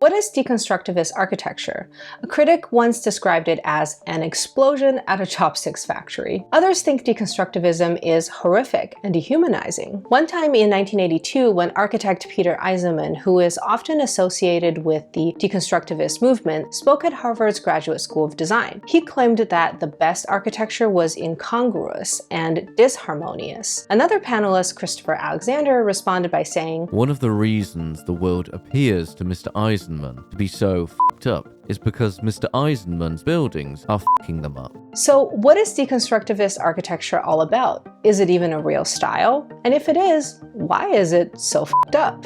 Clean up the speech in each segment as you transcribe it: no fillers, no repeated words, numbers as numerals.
What is deconstructivist architecture? A critic once described it as an explosion at a chopsticks factory. Others think deconstructivism is horrific and dehumanizing. One time in 1982, when architect Peter Eisenman, who is often associated with the deconstructivist movement, spoke at Harvard's Graduate School of Design, he claimed that the best architecture was incongruous and disharmonious. Another panelist, Christopher Alexander, responded by saying, "One of the reasons the world appears to Mr. Eisenman to be so f***ed up is because Mr. Eisenman's buildings are f***ing them up." So what is deconstructivist architecture all about? Is it even a real style? And if it is, why is it so f***ed up?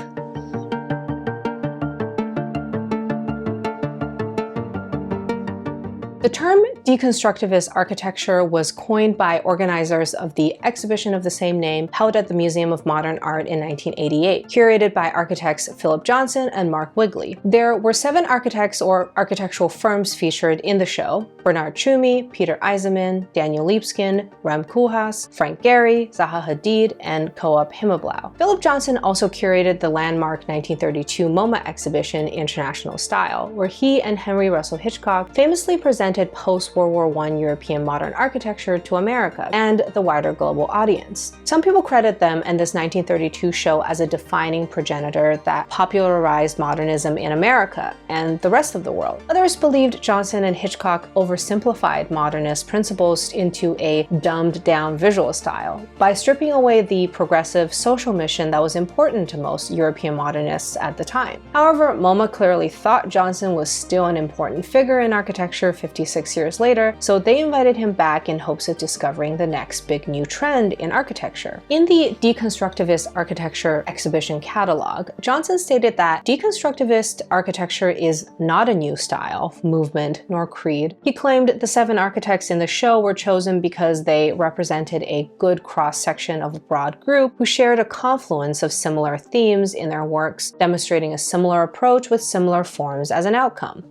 The term deconstructivist architecture was coined by organizers of the exhibition of the same name held at the Museum of Modern Art in 1988, curated by architects Philip Johnson and Mark Wigley. There were 7 architects or architectural firms featured in the show: Bernard Tschumi, Peter Eisenman, Daniel Libeskind, Rem Koolhaas, Frank Gehry, Zaha Hadid, and Coop Himmelblau. Philip Johnson also curated the landmark 1932 MoMA exhibition International Style, where he and Henry Russell Hitchcock famously presented post-World War I European modern architecture to America and the wider global audience. Some people credit them and this 1932 show as a defining progenitor that popularized modernism in America and the rest of the world. Others believed Johnson and Hitchcock oversimplified modernist principles into a dumbed-down visual style by stripping away the progressive social mission that was important to most European modernists at the time. However, MoMA clearly thought Johnson was still an important figure in architecture 56 years later, so they invited him back in hopes of discovering the next big new trend in architecture. In the Deconstructivist Architecture exhibition catalog, Johnson stated that deconstructivist architecture is not a new style, movement, nor creed. He claimed the 7 architects in the show were chosen because they represented a good cross-section of a broad group who shared a confluence of similar themes in their works, demonstrating a similar approach with similar forms as an outcome.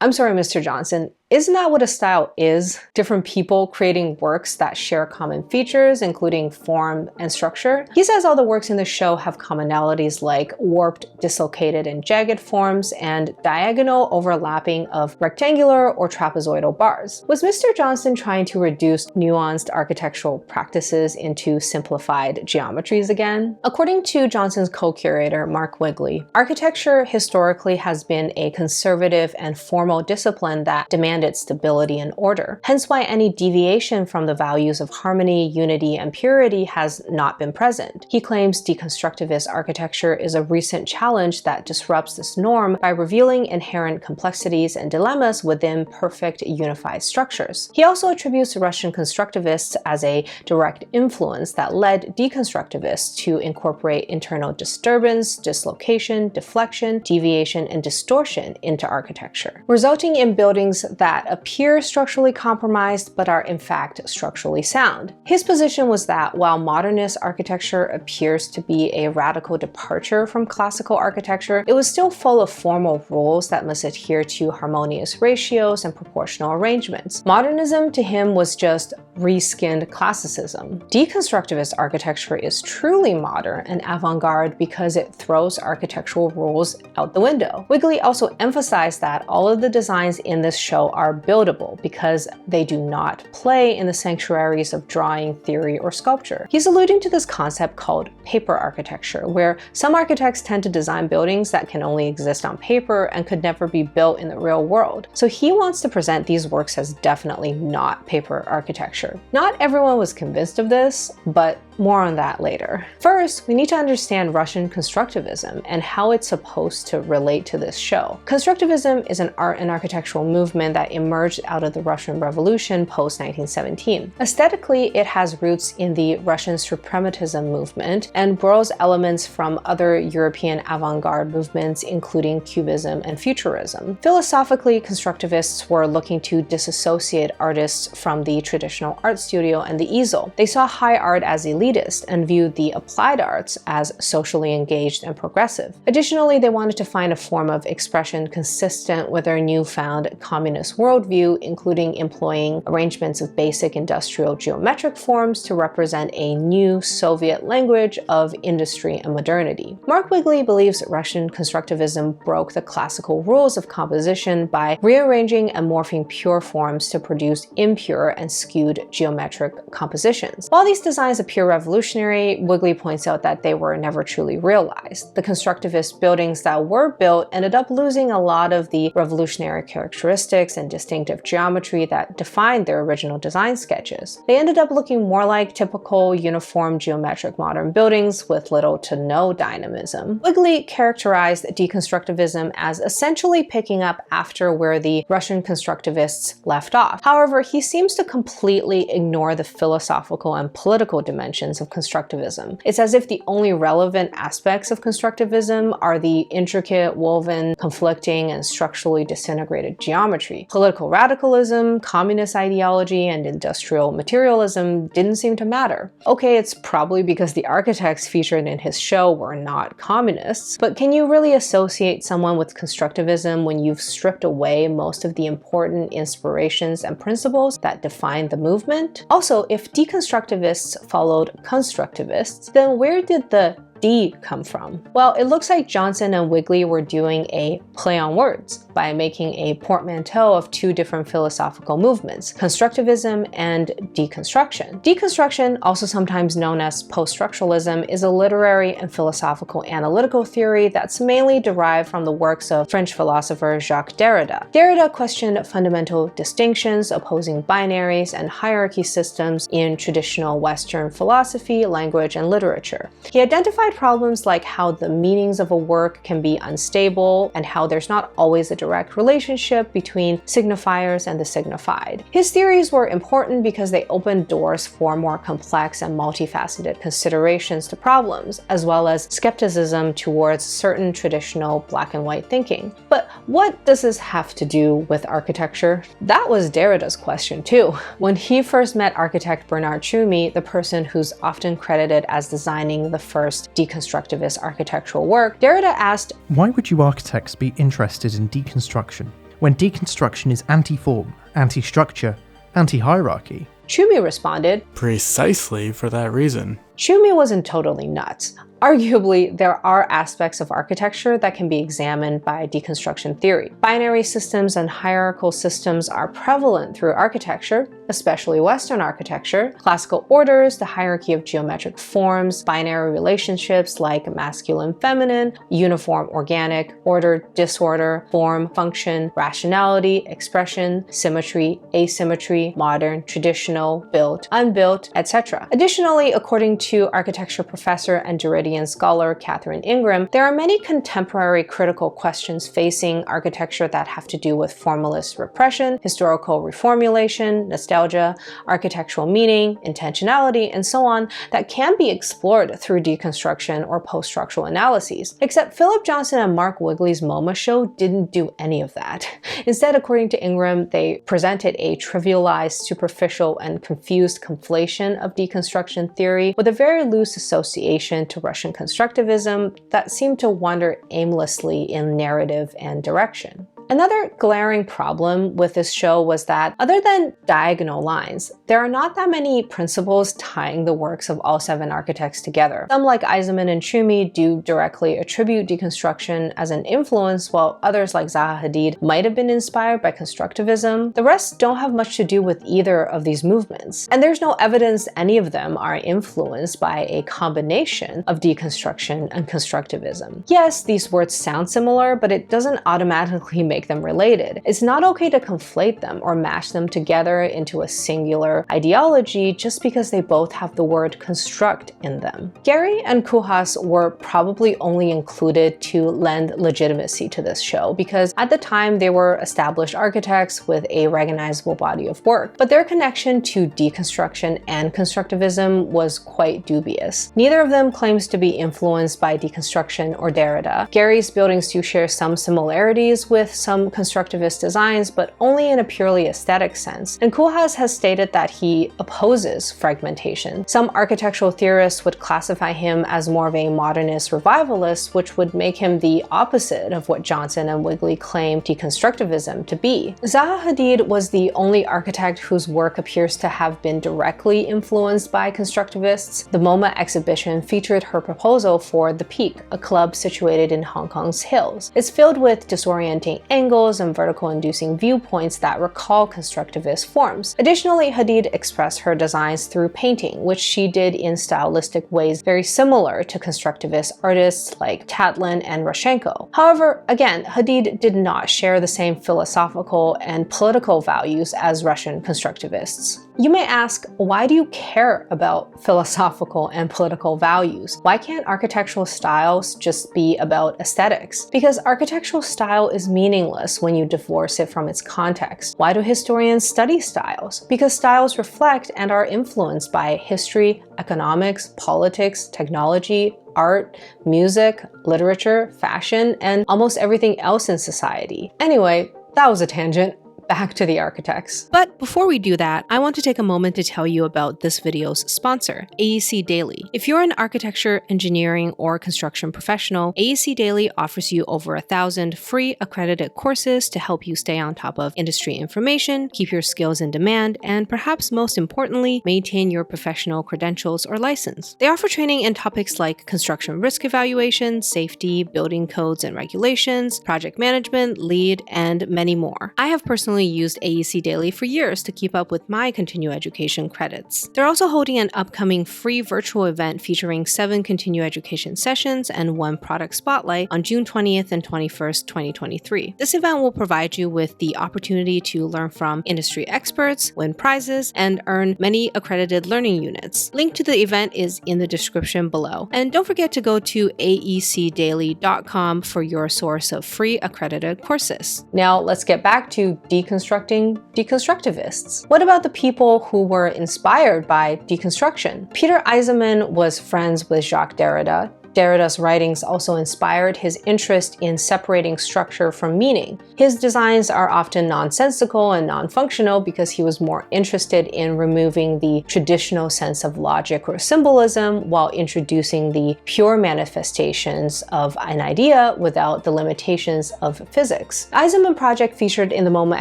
I'm sorry, Mr. Johnson, isn't that what a style is? Different people creating works that share common features, including form and structure? He says all the works in the show have commonalities like warped, dislocated, and jagged forms and diagonal overlapping of rectangular or trapezoidal bars. Was Mr. Johnson trying to reduce nuanced architectural practices into simplified geometries again? According to Johnson's co-curator, Mark Wigley, architecture historically has been a conservative and formal discipline that demanded stability and order, hence why any deviation from the values of harmony, unity, and purity has not been present. He claims deconstructivist architecture is a recent challenge that disrupts this norm by revealing inherent complexities and dilemmas within perfect unified structures. He also attributes Russian constructivists as a direct influence that led deconstructivists to incorporate internal disturbance, dislocation, deflection, deviation, and distortion into architecture, resulting in buildings that appear structurally compromised but are in fact structurally sound. His position was that while modernist architecture appears to be a radical departure from classical architecture, it was still full of formal rules that must adhere to harmonious ratios and proportional arrangements. Modernism to him was just reskinned classicism. Deconstructivist architecture is truly modern and avant-garde because it throws architectural rules out the window. Wigley also emphasized that all of the designs in this show are buildable because they do not play in the sanctuaries of drawing, theory, or sculpture. He's alluding to this concept called paper architecture, where some architects tend to design buildings that can only exist on paper and could never be built in the real world. So he wants to present these works as definitely not paper architecture. Not everyone was convinced of this, but more on that later. First, we need to understand Russian constructivism and how it's supposed to relate to this show. Constructivism is an art and architectural movement that emerged out of the Russian Revolution post-1917. Aesthetically, it has roots in the Russian suprematism movement and borrows elements from other European avant-garde movements, including Cubism and Futurism. Philosophically, constructivists were looking to disassociate artists from the traditional art studio and the easel. They saw high art as elite elitist and viewed the applied arts as socially engaged and progressive. Additionally, they wanted to find a form of expression consistent with their newfound communist worldview, including employing arrangements of basic industrial geometric forms to represent a new Soviet language of industry and modernity. Mark Wigley believes Russian constructivism broke the classical rules of composition by rearranging and morphing pure forms to produce impure and skewed geometric compositions. While these designs appear revolutionary, Wigley points out that they were never truly realized. The constructivist buildings that were built ended up losing a lot of the revolutionary characteristics and distinctive geometry that defined their original design sketches. They ended up looking more like typical uniform geometric modern buildings with little to no dynamism. Wigley characterized deconstructivism as essentially picking up after where the Russian constructivists left off. However, he seems to completely ignore the philosophical and political dimensions of constructivism. It's as if the only relevant aspects of constructivism are the intricate, woven, conflicting, and structurally disintegrated geometry. Political radicalism, communist ideology, and industrial materialism didn't seem to matter. Okay, it's probably because the architects featured in his show were not communists, but can you really associate someone with constructivism when you've stripped away most of the important inspirations and principles that define the movement? Also, if deconstructivists followed constructivists, then where did the D come from? Well, it looks like Johnson and Wigley were doing a play on words by making a portmanteau of two different philosophical movements, constructivism and deconstruction. Deconstruction, also sometimes known as post-structuralism, is a literary and philosophical analytical theory that's mainly derived from the works of French philosopher Jacques Derrida. Derrida questioned fundamental distinctions, opposing binaries and hierarchy systems in traditional Western philosophy, language, and literature. He identified problems like how the meanings of a work can be unstable and how there's not always a direct relationship between signifiers and the signified. His theories were important because they opened doors for more complex and multifaceted considerations to problems, as well as skepticism towards certain traditional black and white thinking. But what does this have to do with architecture? That was Derrida's question too. When he first met architect Bernard Tschumi, the person who's often credited as designing the first deconstructivist architectural work, Derrida asked, "Why would you architects be interested in deconstruction when deconstruction is anti-form, anti-structure, anti-hierarchy?" Tschumi responded, "Precisely for that reason." Tschumi wasn't totally nuts. Arguably, there are aspects of architecture that can be examined by deconstruction theory. Binary systems and hierarchical systems are prevalent through architecture, especially Western architecture. Classical orders, the hierarchy of geometric forms, binary relationships like masculine-feminine, uniform-organic, order, disorder, form, function, rationality, expression, symmetry, asymmetry, modern, traditional, built, unbuilt, etc. Additionally, according to architecture professor and Derridian scholar Catherine Ingram, there are many contemporary critical questions facing architecture that have to do with formalist repression, historical reformulation, nostalgia, architectural meaning, intentionality, and so on that can be explored through deconstruction or post-structural analyses. Except Philip Johnson and Mark Wigley's MoMA show didn't do any of that. Instead, according to Ingram, they presented a trivialized, superficial, and confused conflation of deconstruction theory with a very loose association to Russian constructivism that seemed to wander aimlessly in narrative and direction. Another glaring problem with this show was that, other than diagonal lines, there are not that many principles tying the works of all 7 architects together. Some, like Eisenman and Tschumi, do directly attribute deconstruction as an influence, while others, like Zaha Hadid, might have been inspired by constructivism. The rest don't have much to do with either of these movements, and there's no evidence any of them are influenced by a combination of deconstruction and constructivism. Yes, these words sound similar, but it doesn't automatically make them related. It's not okay to conflate them or mash them together into a singular ideology just because they both have the word construct in them. Gehry and Koolhaas were probably only included to lend legitimacy to this show because at the time they were established architects with a recognizable body of work, but their connection to deconstruction and constructivism was quite dubious. Neither of them claims to be influenced by deconstruction or Derrida. Gehry's buildings do share some similarities with some constructivist designs, but only in a purely aesthetic sense. And Koolhaas has stated that he opposes fragmentation. Some architectural theorists would classify him as more of a modernist revivalist, which would make him the opposite of what Johnson and Wigley claimed deconstructivism to be. Zaha Hadid was the only architect whose work appears to have been directly influenced by constructivists. The MoMA exhibition featured her proposal for The Peak, a club situated in Hong Kong's hills. It's filled with disorienting angles and vertical-inducing viewpoints that recall constructivist forms. Additionally, Hadid expressed her designs through painting, which she did in stylistic ways very similar to constructivist artists like Tatlin and Roshenko. However, again, Hadid did not share the same philosophical and political values as Russian constructivists. You may ask, why do you care about philosophical and political values? Why can't architectural styles just be about aesthetics? Because architectural style is meaningless when you divorce it from its context. Why do historians study styles? Because styles reflect and are influenced by history, economics, politics, technology, art, music, literature, fashion, and almost everything else in society. Anyway, that was a tangent. Back to the architects. But before we do that, I want to take a moment to tell you about this video's sponsor, AEC Daily. If you're an architecture, engineering, or construction professional, AEC Daily offers you over 1,000 free accredited courses to help you stay on top of industry information, keep your skills in demand, and perhaps most importantly, maintain your professional credentials or license. They offer training in topics like construction risk evaluation, safety, building codes and regulations, project management, LEED, and many more. I have personally used AEC Daily for years to keep up with my continuing education credits. They're also holding an upcoming free virtual event featuring 7 continuing education sessions and 1 product spotlight on June 20th and 21st, 2023. This event will provide you with the opportunity to learn from industry experts, win prizes, and earn many accredited learning units. Link to the event is in the description below. And don't forget to go to aecdaily.com for your source of free accredited courses. Now let's get back to deconstructing deconstructivists. What about the people who were inspired by deconstruction? Peter Eisenman was friends with Jacques Derrida. Derrida's writings also inspired his interest in separating structure from meaning. His designs are often nonsensical and non-functional because he was more interested in removing the traditional sense of logic or symbolism while introducing the pure manifestations of an idea without the limitations of physics. The Eisenman project featured in the MoMA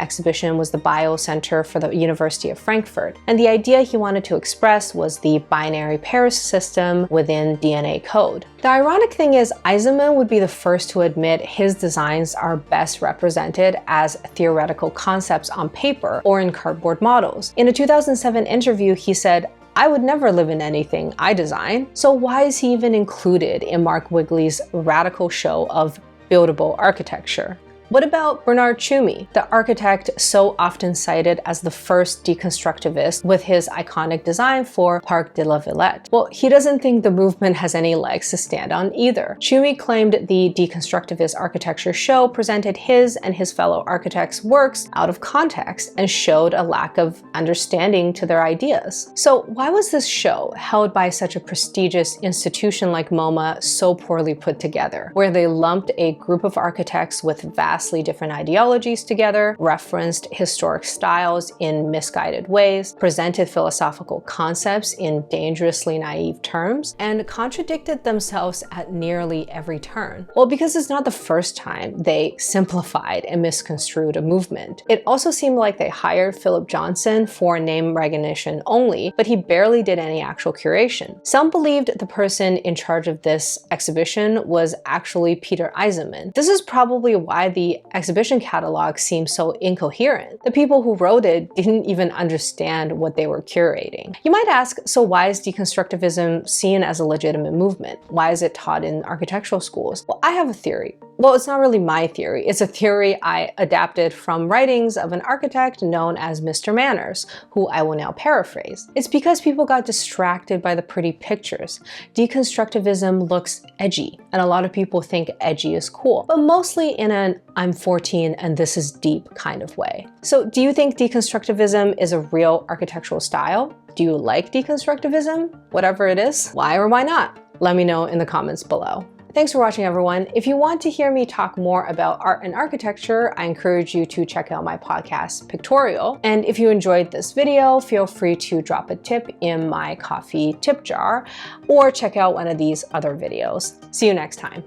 exhibition was the Biocenter for the University of Frankfurt, and the idea he wanted to express was the binary pairs system within DNA code. The ironic thing is, Eisenman would be the first to admit his designs are best represented as theoretical concepts on paper or in cardboard models. In a 2007 interview, he said, "I would never live in anything I design." So why is he even included in Mark Wigley's radical show of buildable architecture? What about Bernard Tschumi, the architect so often cited as the first deconstructivist with his iconic design for Parc de la Villette? Well, he doesn't think the movement has any legs to stand on either. Tschumi claimed the deconstructivist architecture show presented his and his fellow architects' works out of context and showed a lack of understanding to their ideas. So why was this show, held by such a prestigious institution like MoMA, so poorly put together, where they lumped a group of architects with vastly different ideologies together, referenced historic styles in misguided ways, presented philosophical concepts in dangerously naive terms, and contradicted themselves at nearly every turn? Well, because it's not the first time they simplified and misconstrued a movement. It also seemed like they hired Philip Johnson for name recognition only, but he barely did any actual curation. Some believed the person in charge of this exhibition was actually Peter Eisenman. This is probably why the exhibition catalog seems so incoherent. The people who wrote it didn't even understand what they were curating. You might ask, so why is deconstructivism seen as a legitimate movement? Why is it taught in architectural schools? Well, I have a theory. Well, it's not really my theory. It's a theory I adapted from writings of an architect known as Mr. Manners, who I will now paraphrase. It's because people got distracted by the pretty pictures. Deconstructivism looks edgy, and a lot of people think edgy is cool, but mostly in an I'm 14 and this is deep kind of way. So do you think deconstructivism is a real architectural style? Do you like deconstructivism? Whatever it is, why or why not? Let me know in the comments below. Thanks for watching, everyone. If you want to hear me talk more about art and architecture, I encourage you to check out my podcast, Pictorial. And if you enjoyed this video, feel free to drop a tip in my Ko-fi tip jar or check out one of these other videos. See you next time.